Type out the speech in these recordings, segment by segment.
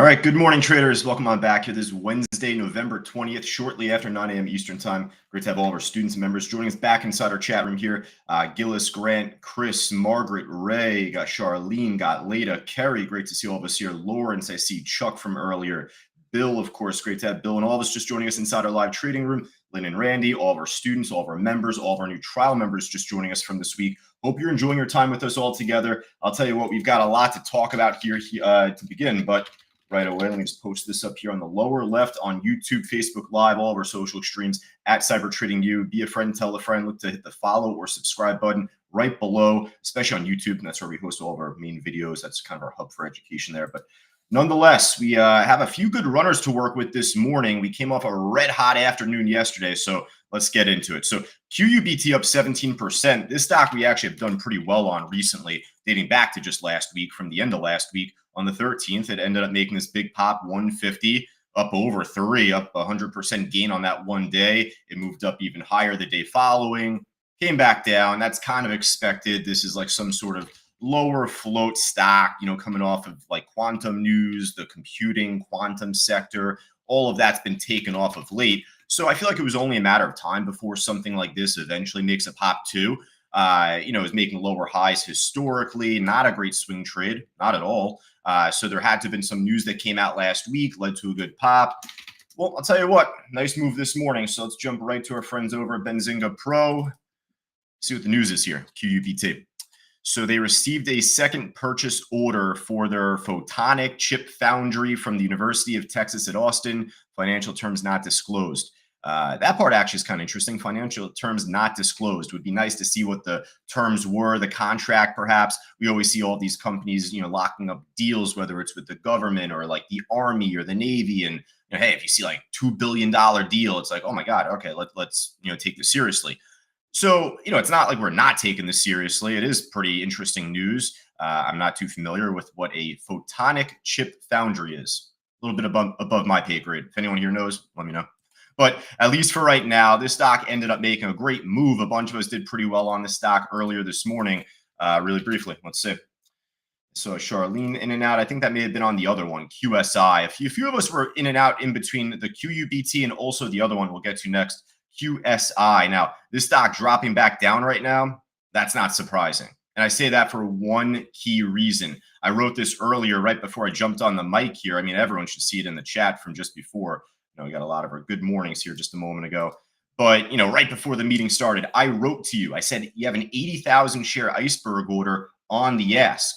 All right, good morning, traders. Welcome on back here. This is Wednesday, November 20th, shortly after 9 a.m. Eastern Time. Great to have all of our students and members joining us back inside our chat room here. Gillis, Grant, Chris, Margaret, Ray, got Charlene, got Leda, Kerry. Great to see all of us here. Lawrence, I see Chuck from earlier. Bill, of course, great to have Bill and all of us just joining us inside our live trading room. Lynn and Randy, all of our students, all of our members, all of our new trial members just joining us from this week. Hope you're enjoying your time with us all together. I'll tell you what, we've got a lot to talk about here to begin, but right away, let me just post this up here on the lower left on YouTube, Facebook Live, all of our social streams at Cyber Trading You. Be a friend, tell a friend. Look to hit the follow or subscribe button right below, especially on YouTube. And that's where we host all of our main videos. That's kind of our hub for education there. But nonetheless, we have a few good runners to work with this morning. We came off a red hot afternoon yesterday, so let's get into it. So QUBT up 17%. This stock we actually have done pretty well on recently, dating back to just last week. From the end of last week on the 13th, it ended up making this big pop, 150, up over 3, up 100% gain on that one day. It moved up even higher the day following, came back down. That's kind of expected. This is like some sort of lower float stock, coming off of like quantum news, the computing quantum sector. All of that's been taken off of late. So I feel like it was only a matter of time before something like this eventually makes a pop too. Is making lower highs historically, not a great swing trade, not at all. So there had to have been some news that came out last week, led to a good pop. Well, I'll tell you what, nice move this morning. So let's jump right to our friends over at Benzinga Pro. See what the news is here, QUBT. So they received a second purchase order for their photonic chip foundry from the University of Texas at Austin. Financial terms not disclosed. That part actually is kind of interesting. Financial terms not disclosed. Would be nice to see what the terms were, the contract perhaps. We always see all these companies, locking up deals, whether it's with the government or like the Army or the Navy. And hey, if you see like $2 billion deal, it's like, oh my God, okay, let's take this seriously. So, it's not like we're not taking this seriously. It is pretty interesting news. I'm not too familiar with what a photonic chip foundry is. A little bit above my pay grade. If anyone here knows, let me know. But at least for right now, this stock ended up making a great move. A bunch of us did pretty well on this stock earlier this morning. Really briefly, let's see. So Charlene in and out. I think that may have been on the other one, QSI. A few of us were in and out in between the QUBT and also the other one we'll get to next, QSI. Now, this stock dropping back down right now, that's not surprising. And I say that for one key reason. I wrote this earlier right before I jumped on the mic here. I mean, everyone should see it in the chat from just before. We got a lot of our good mornings here just a moment ago. But, right before the meeting started, I wrote to you. I said, you have an 80,000 share iceberg order on the ask.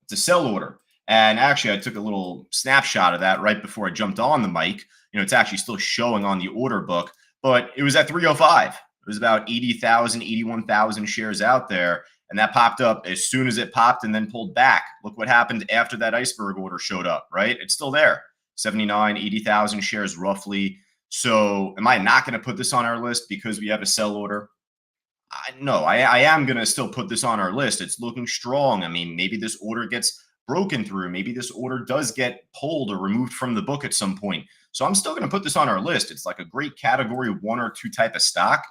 It's a sell order. And actually, I took a little snapshot of that right before I jumped on the mic. It's actually still showing on the order book, but it was at 305. It was about 80,000, 81,000 shares out there. And that popped up as soon as it popped and then pulled back. Look what happened after that iceberg order showed up, right? It's still there. 79, 80,000 shares roughly. So am I not going to put this on our list because we have a sell order? No, I am going to still put this on our list. It's looking strong. I mean, maybe this order gets broken through. Maybe this order does get pulled or removed from the book at some point. So I'm still going to put this on our list. It's like a great category 1 or 2 type of stock.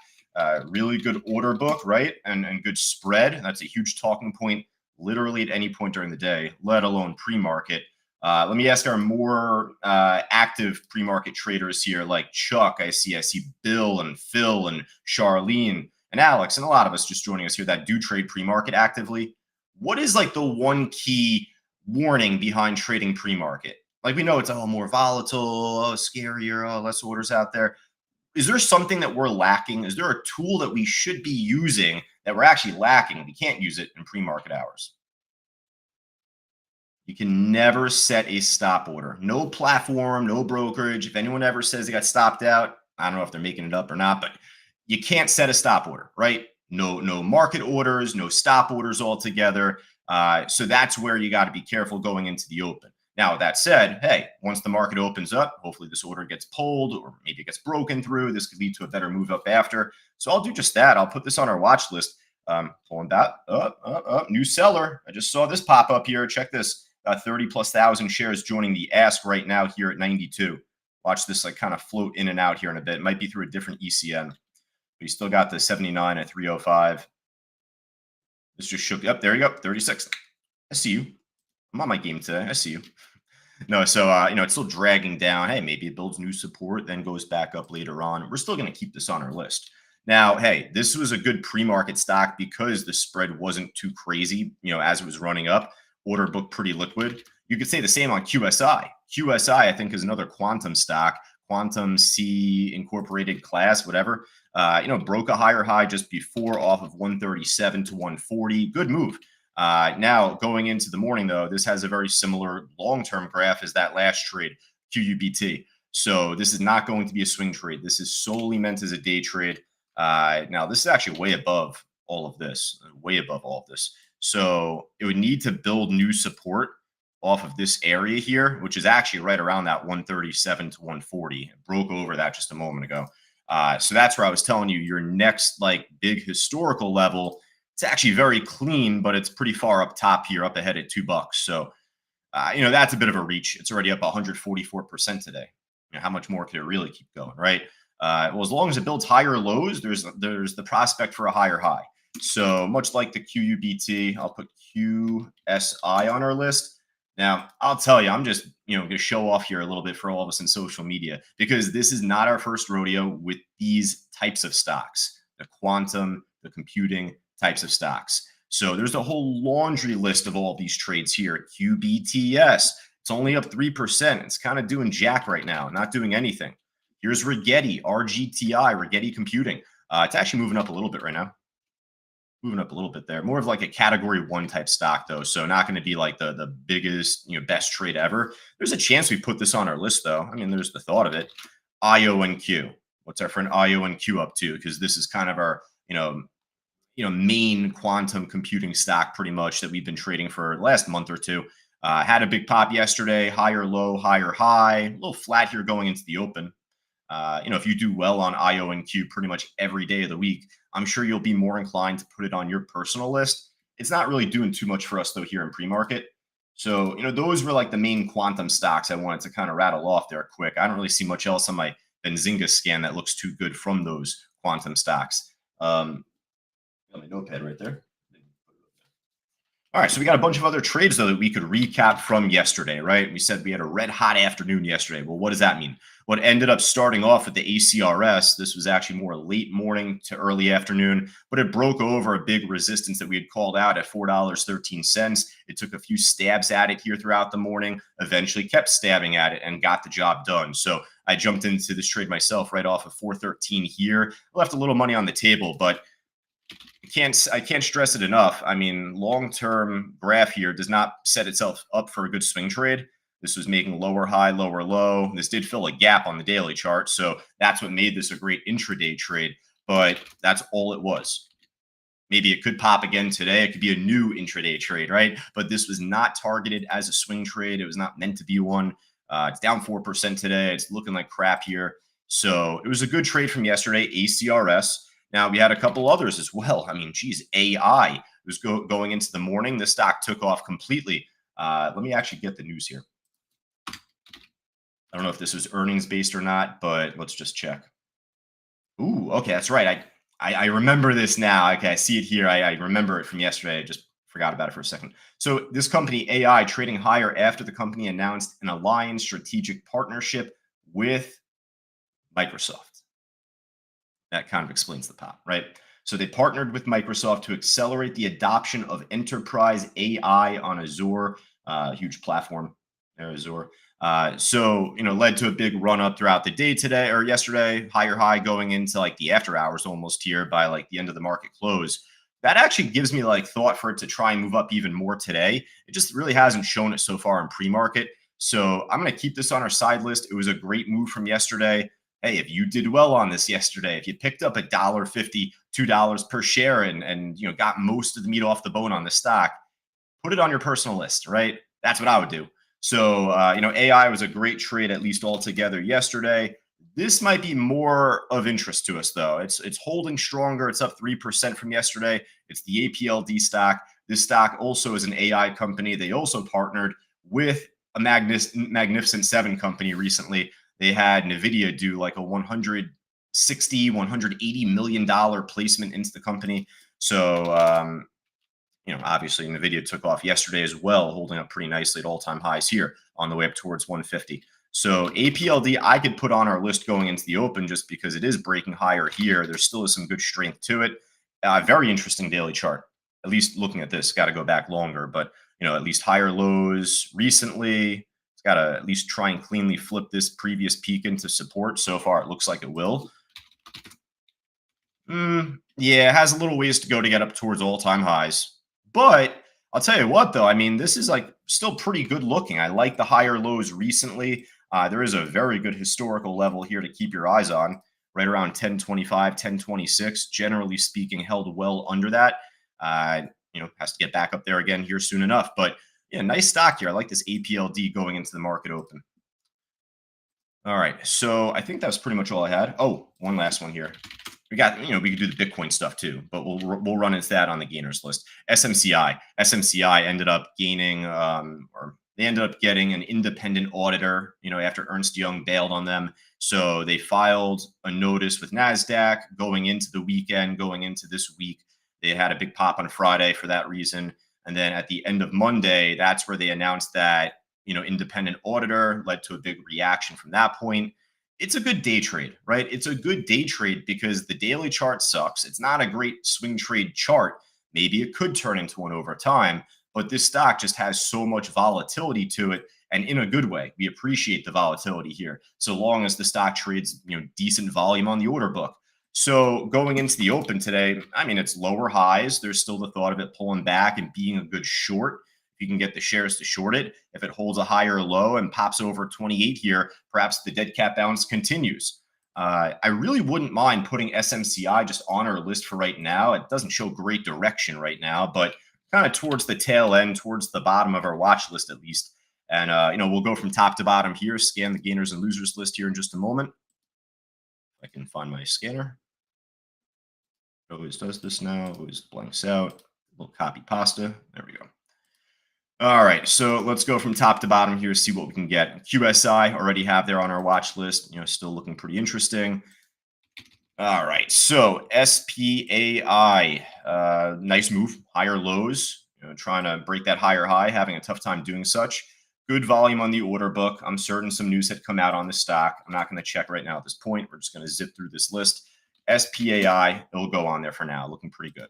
Really good order book, right? And good spread. That's a huge talking point literally at any point during the day, let alone pre-market. Let me ask our more active pre-market traders here, like Chuck. I see Bill and Phil and Charlene and Alex and a lot of us just joining us here that do trade pre-market actively. What is like the one key warning behind trading pre-market? Like we know it's more volatile, scarier, less orders out there. Is there something that we're lacking? Is there a tool that we should be using that we're actually lacking? We can't use it in pre-market hours. You can never set a stop order. No platform, no brokerage. If anyone ever says they got stopped out, I don't know if they're making it up or not, but you can't set a stop order, right? No market orders, no stop orders altogether. So that's where you got to be careful going into the open. Now, with that said, hey, once the market opens up, hopefully this order gets pulled or maybe it gets broken through. This could lead to a better move up after. So I'll do just that. I'll put this on our watch list. Pulling that up, new seller. I just saw this pop up here. Check this. 30,000+ shares joining the ask right now here at 92. Watch this like kind of float in and out here in a bit. It might be through a different ECN. But you still got the 79 at 305. This just shook up. There you go. 36. I see you. I'm on my game today. I see you. No, so it's still dragging down. Hey, maybe it builds new support, then goes back up later on. We're still going to keep this on our list. Now, hey, this was a good pre-market stock because the spread wasn't too crazy, as it was running up. Order book pretty liquid. You could say the same on QSI. QSI, I think, is another quantum stock, quantum C incorporated class, whatever. Broke a higher high just before off of 137 to 140. Good move. Now, going into the morning, though, this has a very similar long-term graph as that last trade, QUBT. So this is not going to be a swing trade. This is solely meant as a day trade. Now, this is actually way above all of this, way above all of this. So it would need to build new support off of this area here, which is actually right around that 137 to 140. It broke over that just a moment ago. So that's where I was telling you your next like big historical level. It's actually very clean, but it's pretty far up top here, up ahead at $2. So, that's a bit of a reach. It's already up 144% today. How much more could it really keep going, right? Well, as long as it builds higher lows, there's the prospect for a higher high. So much like the QUBT, I'll put QSI on our list. Now, I'll tell you, I'm just, going to show off here a little bit for all of us in social media because this is not our first rodeo with these types of stocks, the quantum, the computing types of stocks. So there's a whole laundry list of all these trades here. QBTS, it's only up 3%. It's kind of doing jack right now, not doing anything. Here's Rigetti, RGTI, Rigetti Computing. It's actually moving up a little bit right now. Moving up a little bit there. More of like a category 1 type stock, though. So not going to be like the biggest, best trade ever. There's a chance we put this on our list, though. I mean, there's the thought of it. IONQ. What's our friend IONQ up to? Because this is kind of our, main quantum computing stock pretty much that we've been trading for the last month or two. Had a big pop yesterday, higher low, higher high, a little flat here going into the open. If you do well on IONQ pretty much every day of the week, I'm sure you'll be more inclined to put it on your personal list. It's not really doing too much for us, though, here in pre-market. So, those were like the main quantum stocks I wanted to kind of rattle off there quick. I don't really see much else on my Benzinga scan that looks too good from those quantum stocks. Got my notepad right there. All right, so we got a bunch of other trades, though, that we could recap from yesterday, right? We said we had a red hot afternoon yesterday. Well, what does that mean? What ended up starting off with the ACRS, this was actually more late morning to early afternoon, but it broke over a big resistance that we had called out at $4.13. It took a few stabs at it here throughout the morning, eventually kept stabbing at it and got the job done. So I jumped into this trade myself right off of 413 here. I left a little money on the table, but I can't stress it enough. I mean, long-term graph here does not set itself up for a good swing trade. This was making lower high, lower low. This did fill a gap on the daily chart. So that's what made this a great intraday trade. But that's all it was. Maybe it could pop again today. It could be a new intraday trade, right? But this was not targeted as a swing trade. It was not meant to be one. It's down 4% today. It's looking like crap here. So it was a good trade from yesterday, ACRS. Now, we had a couple others as well. I mean, geez, AI was going into the morning. The stock took off completely. Let me actually get the news here. I don't know if this was earnings based or not, but let's just check. Ooh, okay, that's right. I remember this now. Okay, I see it here. I remember it from yesterday. I just forgot about it for a second. So this company, AI, trading higher after the company announced an alliance strategic partnership with Microsoft. That kind of explains the pop, right? So they partnered with Microsoft to accelerate the adoption of enterprise AI on Azure, huge platform there, Azure. So, led to a big run up throughout the day today or yesterday, higher high going into like the after hours almost here by like the end of the market close. That actually gives me like thought for it to try and move up even more today. It just really hasn't shown it so far in pre-market. So I'm going to keep this on our side list. It was a great move from yesterday. Hey, if you did well on this yesterday, if you picked up $1.50, $2 per share and got most of the meat off the bone on the stock, put it on your personal list, right? That's what I would do. So, AI was a great trade, at least altogether yesterday. This might be more of interest to us, though. It's holding stronger. It's up 3% from yesterday. It's the APLD stock. This stock also is an AI company. They also partnered with a Magnificent Seven company recently. They had NVDA do like a $160, $180 million placement into the company. So, obviously NVIDIA took off yesterday as well, holding up pretty nicely at all-time highs here on the way up towards 150. So APLD, I could put on our list going into the open just because it is breaking higher here. There still is some good strength to it. Very interesting daily chart. At least looking at this, got to go back longer, but at least higher lows recently. It's got to at least try and cleanly flip this previous peak into support. So far, it looks like it will. Yeah, it has a little ways to go to get up towards all-time highs. But I'll tell you what, though, I mean, this is like still pretty good looking. I like the higher lows recently. There is a very good historical level here to keep your eyes on, right around 1025, 1026. Generally speaking, held well under that. Has to get back up there again here soon enough. But yeah, nice stock here. I like this APLD going into the market open. All right, so I think that's pretty much all I had. Oh, one last one here. We got, we could do the Bitcoin stuff too, but we'll run into that on the gainers list. SMCI ended up gaining, or they ended up getting an independent auditor, after Ernst Young bailed on them. So they filed a notice with NASDAQ going into the weekend, going into this week. They had a big pop on Friday for that reason. And then at the end of Monday, that's where they announced that, independent auditor, led to a big reaction from that point. It's a good day trade, right? It's a good day trade because the daily chart sucks. It's not a great swing trade chart. Maybe it could turn into one over time, but this stock just has so much volatility to it, and in a good way. We appreciate the volatility here, so long as the stock trades, decent volume on the order book. So going into the open today, I mean, it's lower highs. There's still the thought of it pulling back and being a good short. If you can get the shares to short it, if it holds a higher low and pops over 28 here, perhaps the dead cat bounce continues. I really wouldn't mind putting SMCI just on our list for right now. It doesn't show great direction right now, but kind of towards the tail end, towards the bottom of our watch list at least. And, we'll go from top to bottom here, scan the gainers and losers list here in just a moment. I can find my scanner. It always does this now, always blanks out. A little copy pasta. There we go. All right, so let's go from top to bottom here, see what we can get. QSI already have there on our watch list, still looking pretty interesting. All right, so SPAI, nice move, higher lows, trying to break that higher high, having a tough time doing such. Good volume on the order book. I'm certain some news had come out on the stock. I'm not going to check right now at this point. We're just going to zip through this list. SPAI, it'll go on there for now, looking pretty good.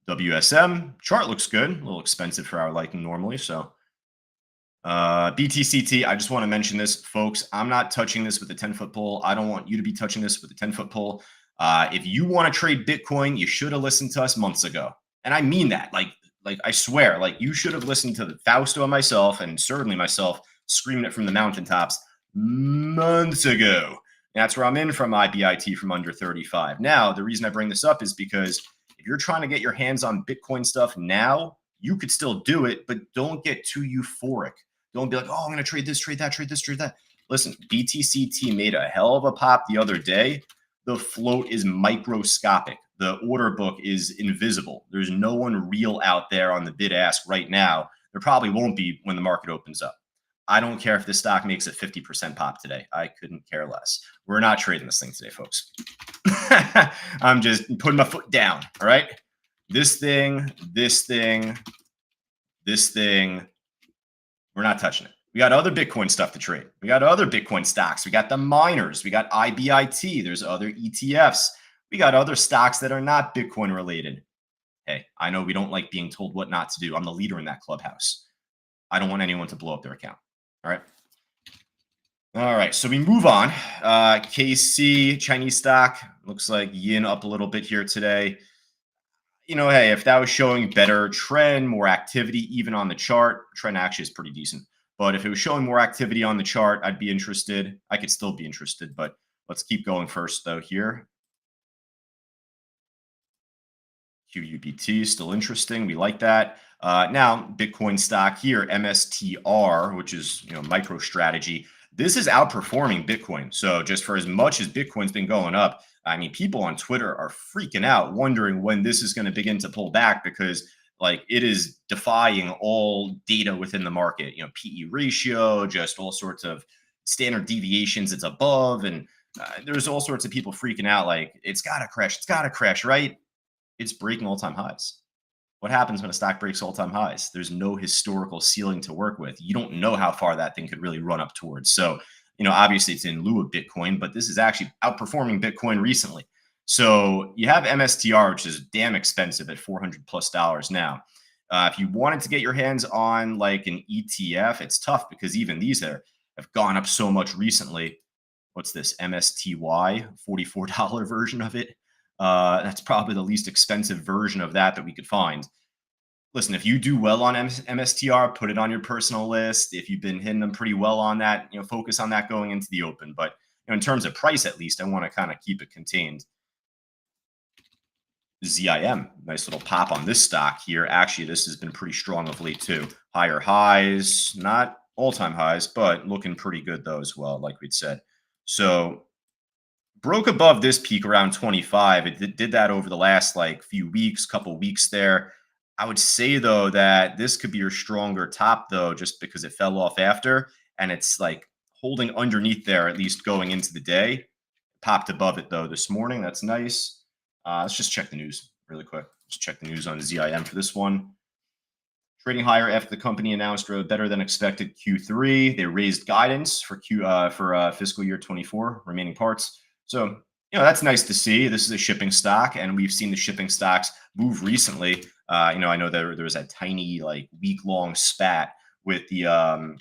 WSM chart looks good, a little expensive for our liking normally. So BTCT, I just want to mention this, folks. I'm not touching this with a 10-foot pole. I don't want you to be touching this with a 10-foot pole. If you want to trade Bitcoin, you should have listened to us months ago. And I mean that. Like I swear, you should have listened to Fausto and myself, and certainly myself, screaming it from the mountaintops months ago. And that's where I'm in from IBIT from under 35. Now, the reason I bring this up is because if you're trying to get your hands on Bitcoin stuff now, you could still do it, but don't get too euphoric. Don't be like, oh, I'm going to trade this, trade that, trade this, trade that. Listen, BTCT made a hell of a pop the other day. The float is microscopic. The order book is invisible. There's no one real out there on the bid ask right now. There probably won't be when the market opens up. I don't care if this stock makes a 50% pop today. I couldn't care less. We're not trading this thing today, folks. I'm just putting my foot down. All right. This thing, we're not touching it. We got other Bitcoin stuff to trade. We got other Bitcoin stocks. We got the miners. We got IBIT. There's other ETFs. We got other stocks that are not Bitcoin related. Hey, I know we don't like being told what not to do. I'm the leader in that clubhouse. I don't want anyone to blow up their account. All right. All right, so we move on. KC, Chinese stock, looks like yin up a little bit here today. Hey, if that was showing better trend, more activity, even on the chart, trend actually is pretty decent. But if it was showing more activity on the chart, I'd be interested. I could still be interested, but let's keep going first, though, here. QUBT, still interesting. We like that. Now, Bitcoin stock here, MSTR, which is, MicroStrategy. This is outperforming Bitcoin. So just for as much as Bitcoin's been going up, I mean, people on Twitter are freaking out, wondering when this is going to begin to pull back because it is defying all data within the market, PE ratio, just all sorts of standard deviations it's above. And there's all sorts of people freaking out. It's got to crash. It's got to crash, right? It's breaking all-time highs. What happens when a stock breaks all-time highs? There's no historical ceiling to work with. You don't know how far that thing could really run up towards. So, obviously it's in lieu of Bitcoin, but this is actually outperforming Bitcoin recently. So you have MSTR, which is damn expensive at $400+ now. If you wanted to get your hands on like an ETF, it's tough because even these have gone up so much recently. What's this? MSTY, $44 version of it. That's probably the least expensive version of that we could find. Listen, if you do well on MSTR, put it on your personal list. If you've been hitting them pretty well on that, focus on that going into the open. But in terms of price, at least, I want to kind of keep it contained. ZIM, nice little pop on this stock here. Actually, this has been pretty strong of late too. Higher highs, not all-time highs, but looking pretty good though as well, like we'd said. So broke above this peak around 25. It did that over the last like few weeks, couple weeks there. I would say though that this could be your stronger top though, just because it fell off after, and it's like holding underneath there at least going into the day. Popped above it though this morning. That's nice. Let's just check the news really quick. Just check the news on ZIM for this one. Trading higher after the company announced a better than expected Q3. They raised guidance for fiscal year 24 remaining parts. So, that's nice to see. This is a shipping stock, and we've seen the shipping stocks move recently. I know there was a tiny like week-long spat with the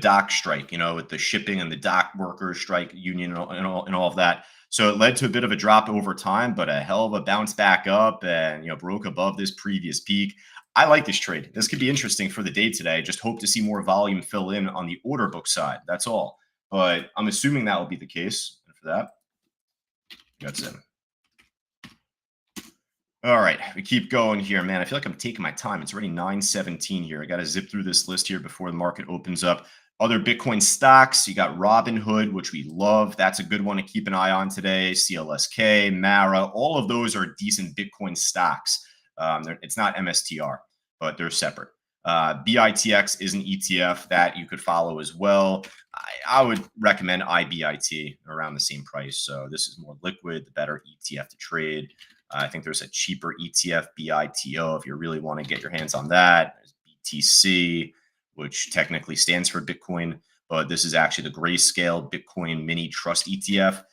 dock strike, with the shipping and the dock workers strike union and all of that. So it led to a bit of a drop over time, but a hell of a bounce back up and, broke above this previous peak. I like this trade. This could be interesting for the day today. Just hope to see more volume fill in on the order book side. That's all. But I'm assuming that will be the case. And for that, that's it. All right, we keep going here, man. I feel like I'm taking my time. It's already 9:17 here. I got to zip through this list here before the market opens up. Other Bitcoin stocks, you got Robinhood, which we love. That's a good one to keep an eye on today. CLSK, Mara, all of those are decent Bitcoin stocks. It's not MSTR, but they're separate. BITX is an ETF that you could follow as well. I would recommend IBIT around the same price. So this is more liquid, the better ETF to trade. I think there's a cheaper ETF, BITO, if you really want to get your hands on that. There's BTC, which technically stands for Bitcoin, but this is actually the Grayscale Bitcoin Mini Trust ETF.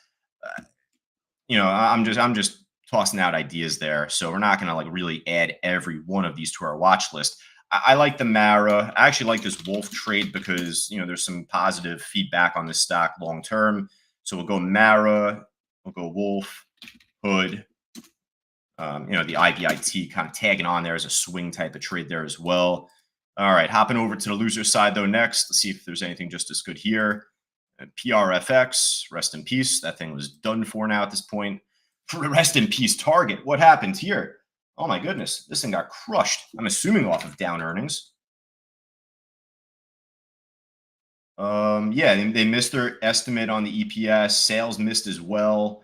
I'm just tossing out ideas there. So we're not going to like really add every one of these to our watch list. I like the Mara. I actually like this Wolf trade because, there's some positive feedback on this stock long term. So we'll go Mara, we'll go Wolf, Hood. The IBIT kind of tagging on there as a swing type of trade there as well. All right, hopping over to the loser side though next. Let's see if there's anything just as good here. PRFX, rest in peace. That thing was done for now at this point. Rest in peace Target. What happened here? Oh my goodness, this thing got crushed. I'm assuming off of down earnings. Yeah, they missed their estimate on the EPS. Sales missed as well.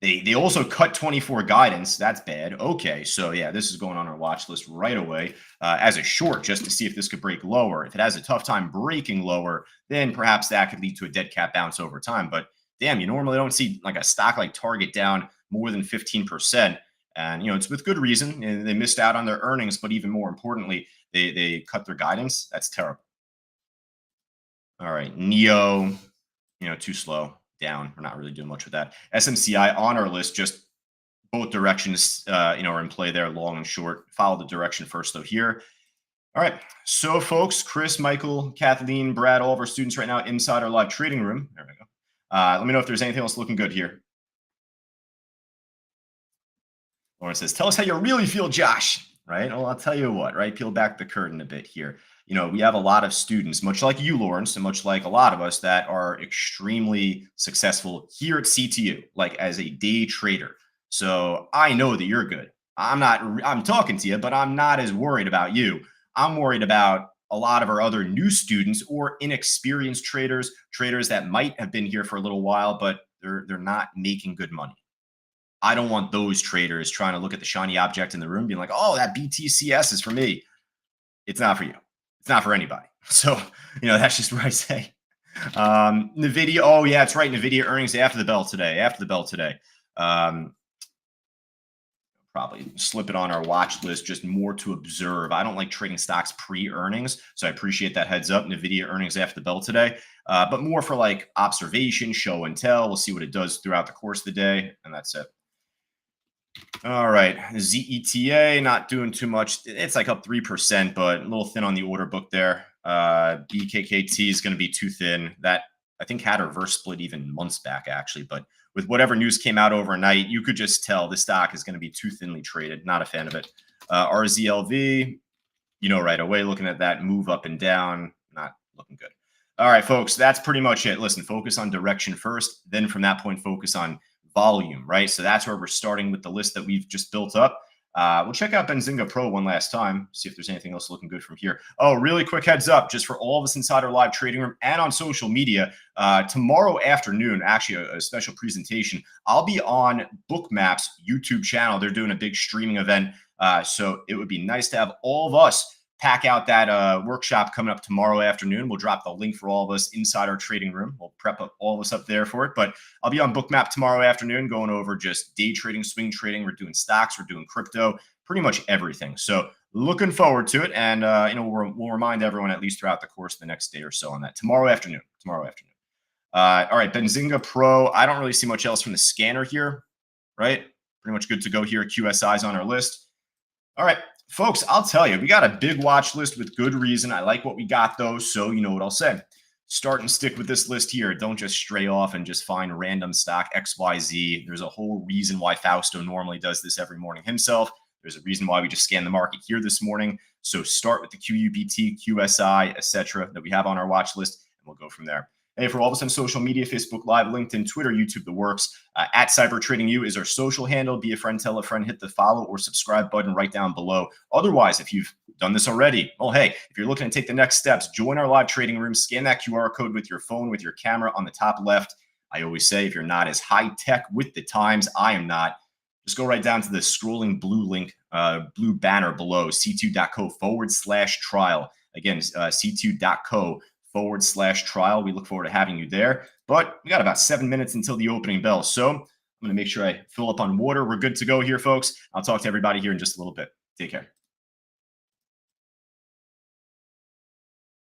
They also cut 24 guidance. That's bad. Okay, so yeah, this is going on our watch list right away as a short, just to see if this could break lower. If it has a tough time breaking lower, then perhaps that could lead to a dead cat bounce over time. But damn, you normally don't see like a stock like Target down more than 15%. And, it's with good reason. And they missed out on their earnings, but even more importantly, they cut their guidance. That's terrible. All right, Neo, too slow. Down. We're not really doing much with that. SMCI on our list, just both directions, are in play there, long and short. Follow the direction first, though, here. All right. So, folks, Chris, Michael, Kathleen, Brad, all of our students right now inside our live trading room. There we go. Let me know if there's anything else looking good here. Lauren says, tell us how you really feel, Josh. Right? Well, I'll tell you what, right? Peel back the curtain a bit here. We have a lot of students, much like you, Lawrence, and much like a lot of us that are extremely successful here at CTU, like as a day trader. So I know that you're good. I'm talking to you, but I'm not as worried about you. I'm worried about a lot of our other new students or inexperienced traders that might have been here for a little while, but they're not making good money. I don't want those traders trying to look at the shiny object in the room being like, oh, that BTCS is for me. It's not for you. It's not for anybody. So, that's just what I say. NVIDIA. Oh, yeah, it's right. NVIDIA earnings after the bell today. probably slip it on our watch list, just more to observe. I don't like trading stocks pre-earnings, so I appreciate that heads up. NVDA earnings after the bell today, but more for like observation, show and tell. We'll see what it does throughout the course of the day, and that's it. All right, ZETA not doing too much. It's like up 3%, but a little thin on the order book there. BKKT is going to be too thin. That I think had a reverse split even months back, actually. But with whatever news came out overnight, you could just tell the stock is going to be too thinly traded. Not a fan of it. RZLV, right away, looking at that move up and down, not looking good. All right, folks, that's pretty much it. Listen, focus on direction first. Then from that point, focus on volume, right? So that's where we're starting with the list that we've just built up. We'll check out Benzinga Pro one last time, see if there's anything else looking good from here. Oh, really quick heads up, just for all of us inside our live trading room and on social media, tomorrow afternoon, actually a special presentation, I'll be on Bookmap's YouTube channel. They're doing a big streaming event. So it would be nice to have all of us pack out that workshop coming up tomorrow afternoon. We'll drop the link for all of us inside our trading room. We'll prep up all of us up there for it. But I'll be on Bookmap tomorrow afternoon going over just day trading, swing trading. We're doing stocks. We're doing crypto, pretty much everything. So looking forward to it. And, we'll remind everyone at least throughout the course of the next day or so on that. Tomorrow afternoon. All right, Benzinga Pro. I don't really see much else from the scanner here, right? Pretty much good to go here. QSI's on our list. All right. Folks, I'll tell you, we got a big watch list with good reason. I like what we got, though, so you know what I'll say. Start and stick with this list here. Don't just stray off and just find random stock XYZ. There's a whole reason why Fausto normally does this every morning himself. There's a reason why we just scanned the market here this morning. So start with the QUBT, QSI, etc. that we have on our watch list, and we'll go from there. Hey, for all of us on social media, Facebook Live, LinkedIn, Twitter, YouTube, the works. At CyberTradingU is our social handle. Be a friend, tell a friend, hit the follow or subscribe button right down below. Otherwise, if you've done this already, well, hey, if you're looking to take the next steps, join our live trading room, scan that QR code with your phone, with your camera on the top left. I always say, if you're not as high tech with the times, I am not, just go right down to the scrolling blue link, blue banner below, c2.co/trial. Again, c2.co/trial. We look forward to having you there. But we got about 7 minutes until the opening bell. So I'm going to make sure I fill up on water. We're good to go here, folks. I'll talk to everybody here in just a little bit. Take care.